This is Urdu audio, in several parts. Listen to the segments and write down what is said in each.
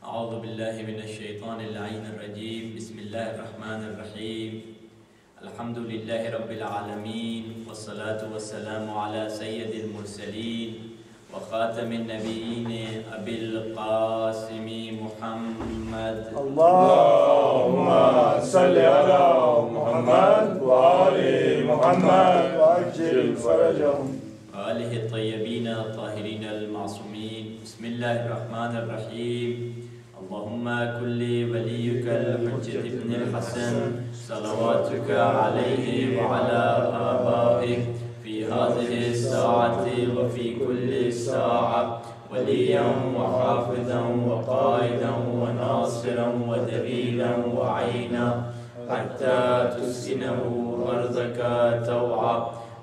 اعوذ باللہ من الشیطان اللعین الرجیم بسم اللہ الرحمن الرحیم الحمد للہ رب العالمین والصلاة والسلام علی سید المرسلین وخاتم النبیین ابی القاسم محمد اللهم صل على محمد وآل محمد وعجل فرجهم آلہ الطیبین الطاہرین المعصومین بسم اللہ الرحمن الرحیم اللہم کل ولیک الحجت ابن الحسن صلواتک علیہ وعلا آبائک فی هذه الساعة وفي كل ساعة وليا وحافظا وقائدا وناصرا ودليلا وعينا حتى تسكنه أرضك طوعا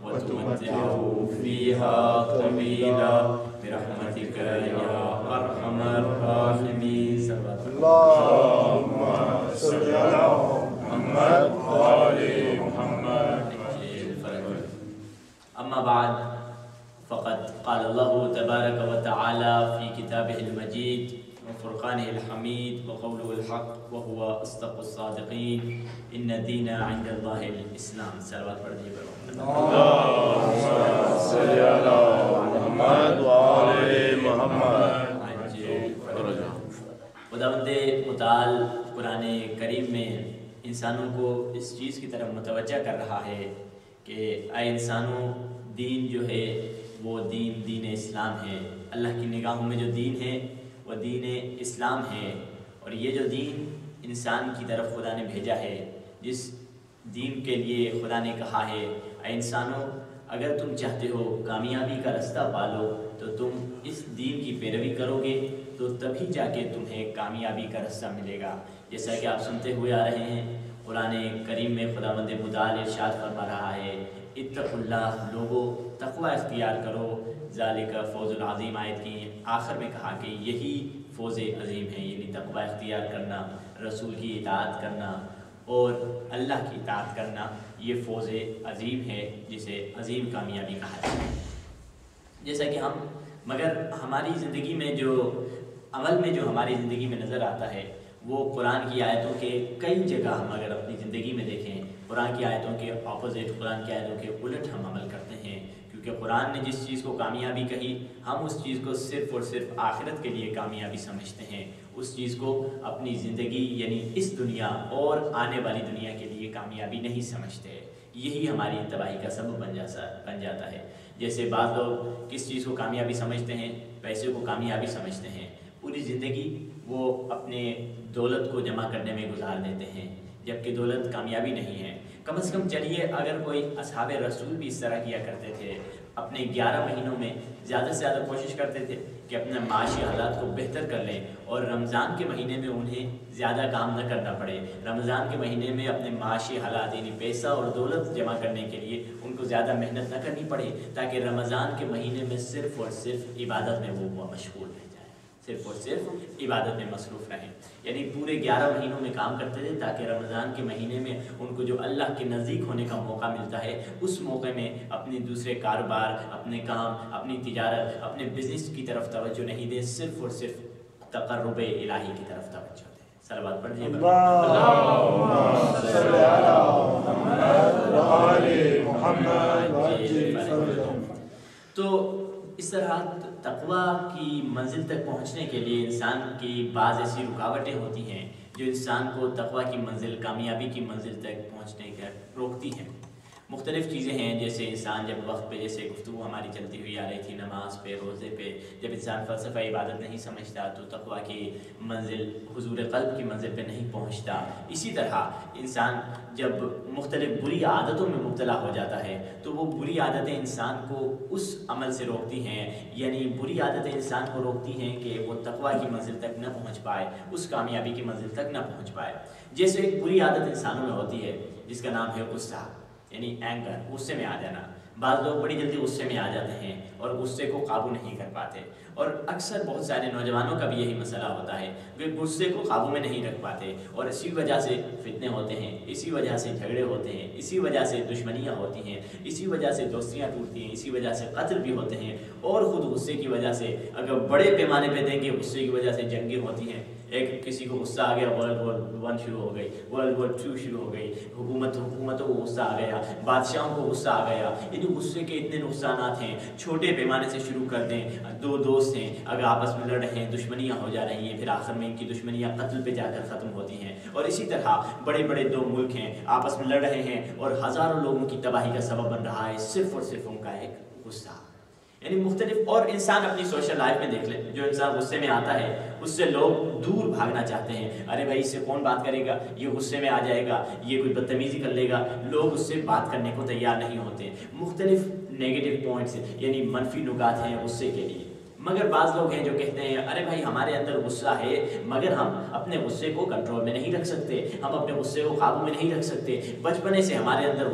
وتمتعه فيها طويلا برحمتك يا أرحم الراحمين. اللهم صل على محمد وآل محمد. أما بعد فقد قال الله تبارك وتعالى في كتابه المجيد وفرقانه الحميد وقوله الحق وهو أصدق الصادقين إن الدين عند الله الإسلام. صلوات پڑھ دیجیے. اللهم صل على محمد وآل محمد. خداوند متعال قرآن کریم میں انسانوں کو اس چیز کی طرف متوجہ کر رہا ہے کہ اے انسانوں، دین جو ہے وہ دین اسلام ہے. اللہ کی نگاہوں میں جو دین ہے وہ دین اسلام ہے، اور یہ جو دین انسان کی طرف خدا نے بھیجا ہے، جس دین کے لیے خدا نے کہا ہے اے انسانوں، اگر تم چاہتے ہو کامیابی کا رستہ پالو تو تم اس دین کی پیروی کرو گے تو تبھی جا کے تمہیں کامیابی کا رستہ ملے گا. جیسا کہ آپ سنتے ہوئے آ رہے ہیں، قرآن کریم میں خداوند متعال ارشاد فرما رہا ہے اتقوا اللہ، لوگو تقوی اختیار کرو، ذالک فوز العظیم. آیت کی آخر میں کہا کہ یہی فوز عظیم ہے، یعنی تقوی اختیار کرنا، رسول کی اطاعت کرنا اور اللہ کی اطاعت کرنا، یہ فوز عظیم ہے جسے عظیم کامیابی کہا ہے. جیسا کہ مگر ہماری زندگی میں جو عمل میں جو ہماری زندگی میں نظر آتا ہے وہ قرآن کی آیتوں کے کئی جگہ ہم اگر اپنی زندگی میں دیکھیں، قرآن کی آیتوں کے اپوزٹ، قرآن کی آیتوں کے الٹ ہم عمل کرتے ہیں. کیونکہ قرآن نے جس چیز کو کامیابی کہی، ہم اس چیز کو صرف اور صرف آخرت کے لیے کامیابی سمجھتے ہیں، اس چیز کو اپنی زندگی یعنی اس دنیا اور آنے والی دنیا کے لیے کامیابی نہیں سمجھتے. یہی ہماری تباہی کا سبب بن جاتا ہے. جیسے بعض لوگ کس چیز کو کامیابی سمجھتے ہیں؟ پیسے کو کامیابی سمجھتے ہیں. پوری زندگی وہ اپنے دولت کو جمع کرنے میں گزار دیتے ہیں، جبکہ دولت کامیابی نہیں ہے. کم از کم چلیے، اگر کوئی اصحاب رسول بھی اس طرح کیا کرتے تھے، اپنے 11 مہینوں میں زیادہ سے زیادہ کوشش کرتے تھے کہ اپنے معاشی حالات کو بہتر کر لیں اور رمضان کے مہینے میں انہیں زیادہ کام نہ کرنا پڑے. رمضان کے مہینے میں اپنے معاشی حالات یعنی پیسہ اور دولت جمع کرنے کے لیے ان کو زیادہ محنت نہ کرنی پڑے، تاکہ رمضان کے مہینے میں صرف اور صرف عبادت میں وہ مشغول رہ جائیں، صرف اور صرف عبادت میں مصروف رہیں. یعنی پورے 11 مہینوں میں کام کرتے تھے تاکہ رمضان کے مہینے میں ان کو جو اللہ کے نزدیک ہونے کا موقع ملتا ہے، اس موقع میں اپنے دوسرے کاروبار، اپنے کام، اپنی تجارت، اپنے بزنس کی طرف توجہ نہیں دیں، صرف اور صرف تقرب الہی کی طرف توجہ دیں. صلوات پڑھیے. اللهم صل على محمد وآل محمد وعجل فرجهم. تو اس طرح تقوی کی منزل تک پہنچنے کے لیے انسان کی بعض ایسی رکاوٹیں ہوتی ہیں جو انسان کو تقوی کی منزل، کامیابی کی منزل تک پہنچنے کا روکتی ہیں. مختلف چیزیں ہیں، جیسے انسان جب وقت پہ، جیسے گفتگو ہماری چلتی ہوئی آ رہی تھی نماز پہ، روزے پہ، جب انسان فلسفہ عبادت نہیں سمجھتا تو تقوی کی منزل، حضور قلب کی منزل پہ نہیں پہنچتا. اسی طرح انسان جب مختلف بری عادتوں میں مبتلا ہو جاتا ہے تو وہ بری عادتیں انسان کو اس عمل سے روکتی ہیں، یعنی بری عادتیں انسان کو روکتی ہیں کہ وہ تقوی کی منزل تک نہ پہنچ پائے، اس کامیابی کی منزل تک نہ پہنچ پائے. جیسے ایک بری عادت انسانوں میں ہوتی ہے جس کا نام ہے غصہ، یعنی اینگر، غصے میں آ جانا. بعض لوگ بڑی جلدی غصے میں آ جاتے ہیں اور غصے کو قابو نہیں کر پاتے، اور اکثر بہت سارے نوجوانوں کا بھی یہی مسئلہ ہوتا ہے کہ غصے کو قابو میں نہیں رکھ پاتے، اور اسی وجہ سے فتنے ہوتے ہیں، اسی وجہ سے جھگڑے ہوتے ہیں، اسی وجہ سے دشمنیاں ہوتی ہیں، اسی وجہ سے دوستیاں ٹوٹتی ہیں، اسی وجہ سے قتل بھی ہوتے ہیں، اور خود غصے کی وجہ سے اگر بڑے پیمانے پہ دیں گے غصے کی وجہ سے جنگیں ہوتی ہیں۔ ایک کسی کو غصہ آ گیا، ورلڈ وار 1 شروع ہو گئی، ورلڈ وار 2 شروع ہو گئی، حکومتوں کو غصہ آ گیا، بادشاہوں کو غصہ آ گیا۔ یعنی غصے کے اتنے نقصانات ہیں، چھوٹے پیمانے سے شروع کر دیں، 2 دوست ہیں اگر آپس میں لڑ رہے ہیں، دشمنیاں ہو جا رہی ہیں، پھر آخر میں ان کی دشمنیاں قتل پہ جا کر ختم ہوتی ہیں، اور اسی طرح بڑے بڑے 2 ملک ہیں آپس میں لڑ رہے ہیں اور ہزاروں لوگوں کی تباہی کا سبب بن رہا ہے صرف اور صرف ان کا ایک غصہ۔ یعنی مختلف، اور انسان اپنی سوشل لائف میں دیکھ لے، جو انسان غصے میں آتا ہے اس سے لوگ دور بھاگنا چاہتے ہیں، ارے بھائی اس سے کون بات کرے گا، یہ غصے میں آ جائے گا، یہ کوئی بدتمیزی کر لے گا، لوگ اس سے بات کرنے کو تیار نہیں ہوتے۔ مختلف نیگیٹو پوائنٹس یعنی منفی نکات ہیں غصے کے لیے، مگر بعض لوگ ہیں جو کہتے ہیں ارے بھائی ہمارے اندر غصہ ہے مگر ہم اپنے غصے کو کنٹرول میں نہیں رکھ سکتے، ہم اپنے غصے کو قابو میں نہیں رکھ سکتے، بچپنے سے ہمارے اندر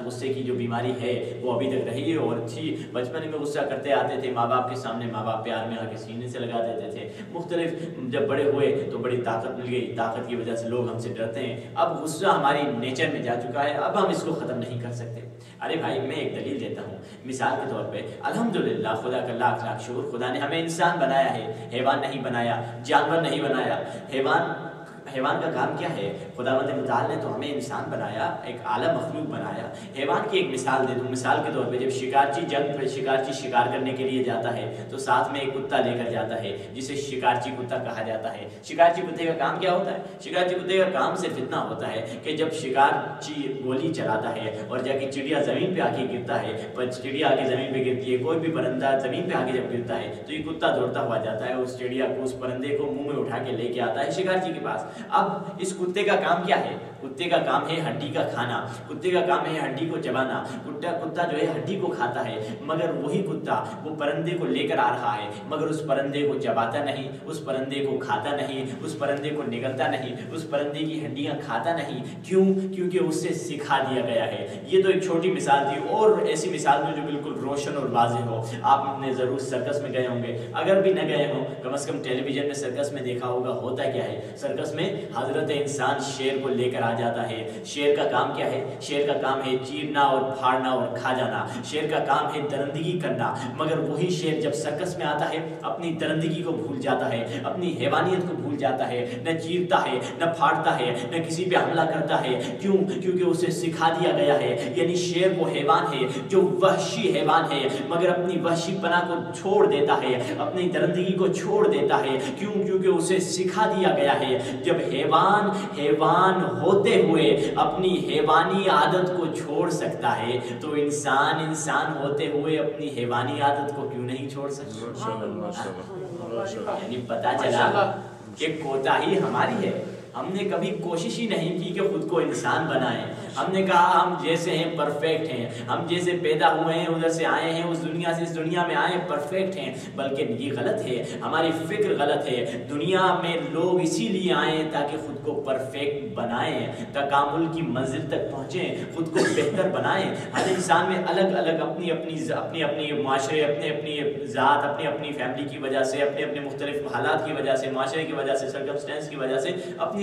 غصے کی جو بیماری ہے وہ ابھی تک رہی ہے اور تھی، بچپنے میں غصہ کرتے آتے تھے، ماں باپ کے سامنے ماں باپ پیار میں آ کے سینے سے لگا دیتے تھے، مختلف جب بڑے ہوئے تو بڑی طاقت مل گئی، طاقت کی وجہ سے لوگ ہم سے ڈرتے ہیں، اب غصہ ہماری نیچر میں جا چکا ہے، اب ہم اس کو ختم نہیں کر سکتے۔ ارے بھائی میں ایک دلیل دیتا ہوں، مثال کے طور پہ الحمدللہ خدا کا لاکھ لاکھ شکر، خدا نے ہمیں انسان بنایا ہے، حیوان نہیں بنایا، جانور نہیں بنایا۔ حیوان کا کام کیا ہے؟ خداوند متعال نے تو ہمیں انسان بنایا، ایک اعلیٰ مخلوق بنایا۔ حیوان کی ایک مثال دے دوں، مثال کے طور پہ جب شکارچی شکار کرنے کے لیے جاتا ہے تو ساتھ میں ایک کتا لے کر جاتا ہے جسے شکارچی کتا کہا جاتا ہے۔ شکارچی کتے کا کام کیا ہوتا ہے؟ شکارچی کتے کا کام صرف اتنا ہوتا ہے کہ جب شکارچی گولی چلاتا ہے اور جا کے چڑیا زمین پہ آ کے گرتا ہے، پر چڑیا آ کے زمین پہ گرتی ہے، کوئی بھی پرندہ زمین پہ آ کے جب گرتا ہے تو یہ کتا دوڑتا ہوا جاتا ہے، اس چڑیا کو، اس پرندے کو منہ میں اٹھا کے لے کے آتا ہے شکارچی کے پاس۔ اب اس کتے کا کام کیا ہے؟ کتے کا کام ہے ہڈی کا کھانا، کتے کا کام ہے ہڈی کو چبانا، کتا جو ہے ہڈی کو کھاتا ہے، مگر وہی کتا وہ پرندے کو لے کر آ رہا ہے مگر اس پرندے کو چباتا نہیں، اس پرندے کو کھاتا نہیں، اس پرندے کو نگلتا نہیں، اس پرندے کی ہڈیاں کھاتا نہیں۔ کیوں؟ کیونکہ اس سے سکھا دیا گیا ہے۔ یہ تو ایک چھوٹی مثال تھی، اور ایسی مثال میں جو بالکل روشن اور واضح ہو۔ آپ نے ضرور سرکس میں گئے ہوں گے، اگر بھی نہ گئے ہوں کم از کم ٹیلی ویژن میں سرکس میں دیکھا ہوگا۔ ہوتا کیا ہے سرکس میں؟ حضرت انسان شیر کو لے کر آ جاتا ہے۔ شیر کا کام کیا ہے؟ شیر کا کام ہے چیرنا اور پھاڑنا اور کھا جانا، شیر کا کام ہے درندگی کرنا، مگر وہی شیر جب سرکس میں آتا ہے اپنی درندگی کو بھول جاتا ہے، اپنی حیوانیت کو بھول جاتا ہے، نہ چیرتا ہے، نہ پھاڑتا ہے، نہ کسی پہ حملہ کرتا ہے۔ کیوں؟ کیونکہ اسے سکھا دیا گیا ہے۔ یعنی شیر وہ حیوان ہے جو وحشی حیوان ہے مگر اپنی وحشی پنا کو چھوڑ دیتا ہے، اپنی درندگی کو چھوڑ دیتا ہے۔ کیوں؟ کیونکہ اسے سکھا دیا گیا ہے۔ جب حیوان ہوتے ہوئے اپنی حیوانی عادت کو چھوڑ سکتا ہے تو انسان ہوتے ہوئے اپنی حیوانی عادت کو کیوں نہیں چھوڑ سکتا؟ یعنی پتہ چلا کہ کوتاہی ہماری ہے، ہم نے کبھی کوشش ہی نہیں کی کہ خود کو انسان بنائیں۔ ہم نے کہا ہم جیسے ہیں پرفیکٹ ہیں، ہم جیسے پیدا ہوئے ہیں ادھر سے آئے ہیں، اس دنیا سے اس دنیا میں آئے پرفیکٹ ہیں، بلکہ یہ غلط ہے، ہماری فکر غلط ہے۔ دنیا میں لوگ اسی لیے آئے تاکہ خود کو پرفیکٹ بنائیں، تکامل کی منزل تک پہنچیں، خود کو بہتر بنائیں۔ ہر انسان میں الگ الگ اپنی اپنی معاشرے، اپنی ذات، اپنی فیملی کی وجہ سے، اپنے مختلف حالات کی وجہ سے، معاشرے کی وجہ سے، سرکمسٹینس کی وجہ سے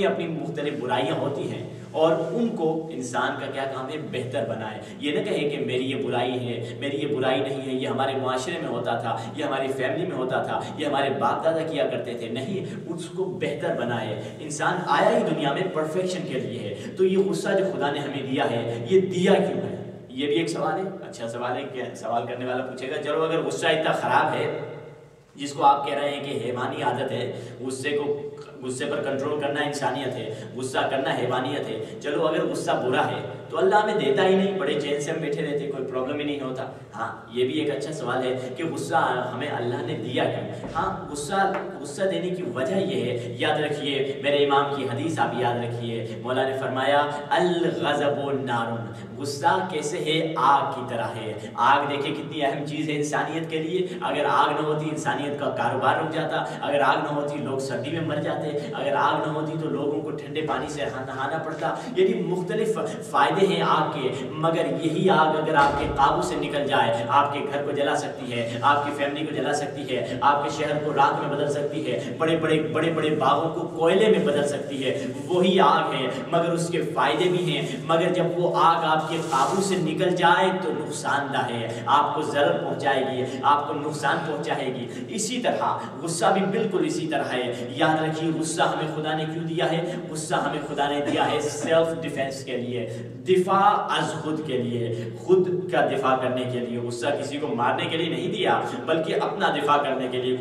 اپنی مختلف برائیاں ہوتی ہیں، اور ان کو انسان کا کیا کام ہے؟ بہتر بنائے۔ یہ نہ کہے کہ میری یہ برائی ہے، میری یہ برائی نہیں ہے، یہ ہمارے معاشرے میں ہوتا تھا، یہ ہماری فیملی میں ہوتا تھا، یہ ہمارے باپ دادا کیا کرتے تھے۔ نہیں، اس کو بہتر بنائے۔ انسان آیا ہی دنیا میں پرفیکشن کے لیے ہے، تو یہ غصہ جو خدا نے ہمیں دیا ہے یہ دیا کیوں ہے؟ یہ بھی ایک سوال ہے۔ اچھا سوال ہے کہ سوال کرنے والا پوچھے گا چلو اگر غصہ اتنا خراب ہے جس کو آپ کہہ رہے ہیں کہ حیوانی عادت ہے، غصے پر کنٹرول کرنا انسانیت ہے، غصہ کرنا حیوانیت ہے، چلو اگر غصہ برا ہے تو اللہ ہمیں دیتا ہی نہیں، بڑے چین سے ہم بیٹھے رہتے، کوئی پرابلم ہی نہیں ہوتا۔ ہاں یہ بھی ایک اچھا سوال ہے کہ غصہ ہمیں اللہ نے دیا کیوں؟ ہاں غصہ دینے کی وجہ یہ ہے، یاد رکھیے میرے امام کی حدیث آپ یاد رکھیے، مولا نے فرمایا الغضب نار، غصہ کیسے ہے؟ آگ کی طرح ہے۔ آگ دیکھیں کتنی اہم چیز ہے انسانیت کے لیے، اگر آگ نہ ہوتی انسانیت کا کاروبار رک جاتا، اگر آگ نہ ہوتی لوگ سردی میں مر جاتے، اگر آگ نہ ہوتی تو لوگوں کو ٹھنڈے پانی سے نہانا پڑتا۔ یعنی مختلف فائدے فائدے ہیں آگ کے، مگر یہی آگ اگر آپ کے قابو سے نکل جائے آپ کے گھر کو جلا سکتی ہے، آپ کی فیملی کو جلا سکتی ہے، آپ کے شہر کو راکھ میں بدل سکتی ہے، بڑے بڑے باغوں کو کوئلے میں بدل سکتی ہے، وہی آگ ہے، مگر اس کے فائدے بھی ہیں، مگر جب وہ آگ آپ کے قابو سے نکل جائے تو نقصان دہ ہے، آپ کو ضرر پہنچائے گی، آپ کو نقصان پہنچائے گی۔ اسی طرح غصہ بھی بالکل اسی طرح ہے۔ یاد رکھیے غصہ ہمیں خدا نے کیوں دیا ہے؟ غصہ ہمیں خدا نے دیا ہے سیلف ڈیفینس کے لیے، دفاع از خود کے لیے، خود کا دفاع کرنے کے لیے۔ غصہ کسی کو مارنے کے لیے نہیں دیا بلکہ اپنا دفاع کرنے کے لیے۔